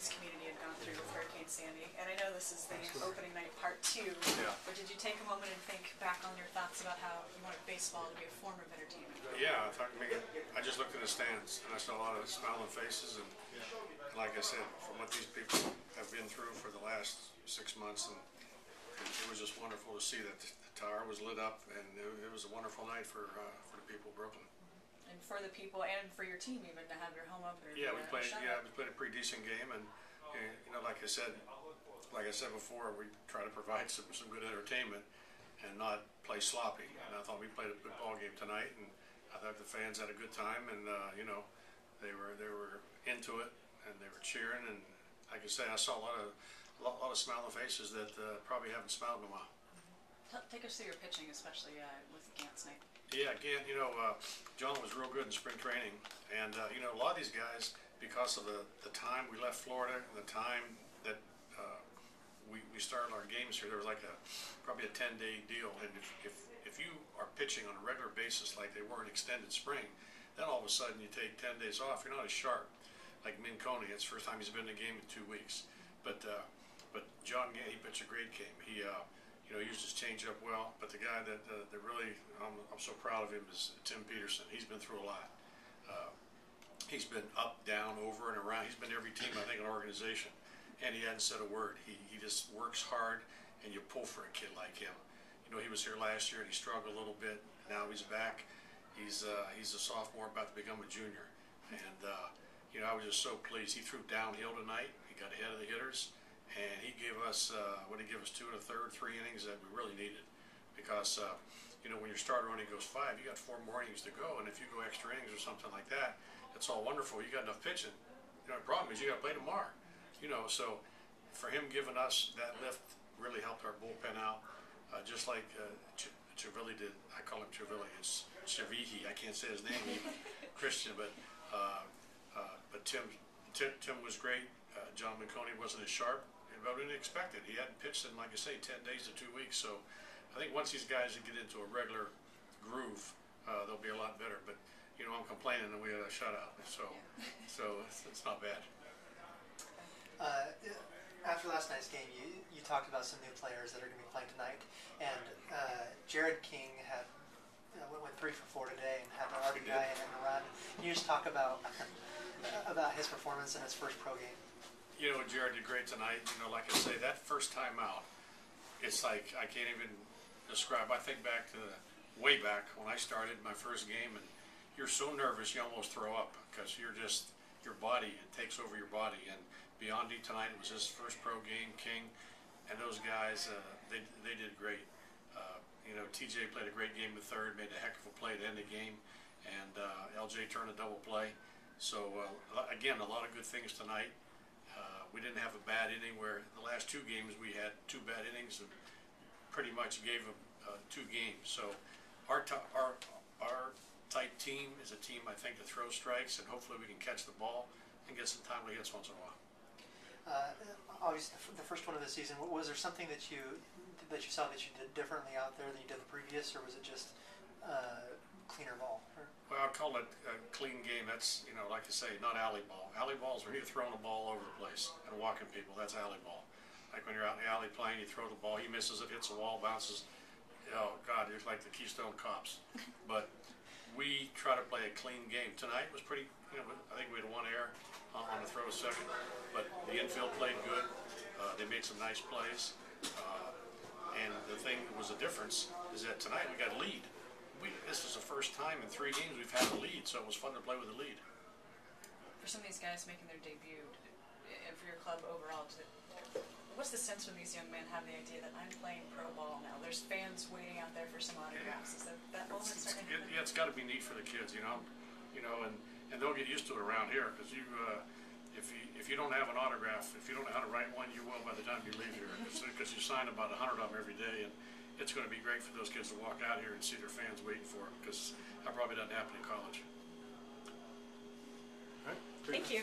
this community had gone through with Hurricane Sandy. And I know this is the opening night part 2, but did you take a moment and think back on your thoughts about how you wanted baseball to be a form of entertainment? Yeah, I just looked in the stands and I saw a lot of smiling faces, and like I said, from what these people have been through for the last 6 months, and it was just wonderful to see that the tower was lit up, and it was a wonderful night for the people of Brooklyn. And for the people, and for your team, even to have your home opener. Yeah, we played a pretty decent game, and you know, like I said before, we try to provide some good entertainment and not play sloppy. And I thought we played a good ball game tonight, and I thought the fans had a good time, and you know, they were into it, and they were cheering, and like I say, I saw a lot of smiling faces that probably haven't smiled in a while. Take us through your pitching, especially with Gant's night. Yeah, Gant, you know, John was real good in spring training, and you know, a lot of these guys, because of the time we left Florida and the time that we started our games here, there was like probably a 10-day deal, and if you are pitching on a regular basis like they were in extended spring, then all of a sudden you take 10 days off, you're not as sharp. Like Minconi, it's the first time he's been in a game in 2 weeks, but John Gant, he pitched a great game. He you know, used his changeup well, but the guy that really I'm so proud of him is Tim Peterson. He's been through a lot. He's been up, down, over, and around. He's been every team, I think, in an organization, and he hadn't said a word. He just works hard, and you pull for a kid like him. You know, he was here last year, and he struggled a little bit. Now he's back. He's a sophomore, about to become a junior, and you know, I was just so pleased. He threw downhill tonight. He got ahead of the hitters. And he gave us, 2 1/3, 3 innings that we really needed. Because, you know, when your starter only goes 5, you got 4 more innings to go. And if you go extra innings or something like that, it's all wonderful. You got enough pitching. You know, the problem is you got to play tomorrow. You know, so for him giving us that lift really helped our bullpen out. Just like Chivilli did. I call him Chivilli. It's Chivihi. I can't say his name even. Christian, but Tim was great. John Minconi wasn't as sharp. But we didn't expect it. He hadn't pitched in, like I say, 10 days to 2 weeks. So I think once these guys get into a regular groove, they'll be a lot better. But you know, I'm complaining that we had a shutout, so it's not bad. After last night's game, you talked about some new players that are going to be playing tonight, and Jared King went 3 for 4 today and had the RBI and a run. Can you just talk about his performance in his first pro game? You know, Jared did great tonight. You know, like I say, that first time out, it's like I can't even describe. I think back to way back when I started my first game, and you're so nervous you almost throw up because your body, it takes over your body. And Biondi tonight was his first pro game, King, and those guys, they did great. You know, TJ played a great game in third, made a heck of a play to end the game, and LJ turned a double play. So again, a lot of good things tonight. We didn't have a bad inning, where the last 2 games we had 2 bad innings and pretty much gave them 2 games. So our type team is a team, I think, that throws strikes, and hopefully we can catch the ball and get some timely hits once in a while. Obviously, the first one of the season, was there something that you saw that you did differently out there than you did the previous, or was it just cleaner ball? Well, I call it a clean game. That's, you know, like I say, not alley ball. Alley balls where you're throwing the ball over the place and walking people. That's alley ball. Like when you're out in the alley playing, you throw the ball, he misses it, hits the wall, bounces. Oh God, it's like the Keystone Cops. But we try to play a clean game. Tonight was pretty, you know, I think we had 1 error on the throw second, but the infield played good. They made some nice plays. And the thing that was a difference is that tonight we got a lead. This is the first time in 3 games we've had a lead, so it was fun to play with a lead. For some of these guys making their debut, and for your club overall, what's the sense when these young men have the idea that I'm playing pro ball now? There's fans waiting out there for some autographs. Is that moment starting to happen? Yeah, it's got to be neat for the kids, you know, and they'll get used to it around here, because if you don't have an autograph, if you don't know how to write one, you will by the time you leave here, because you sign about 100 of them every day, and it's going to be great for those kids to walk out here and see their fans waiting for them, because that probably doesn't happen in college. Thank you.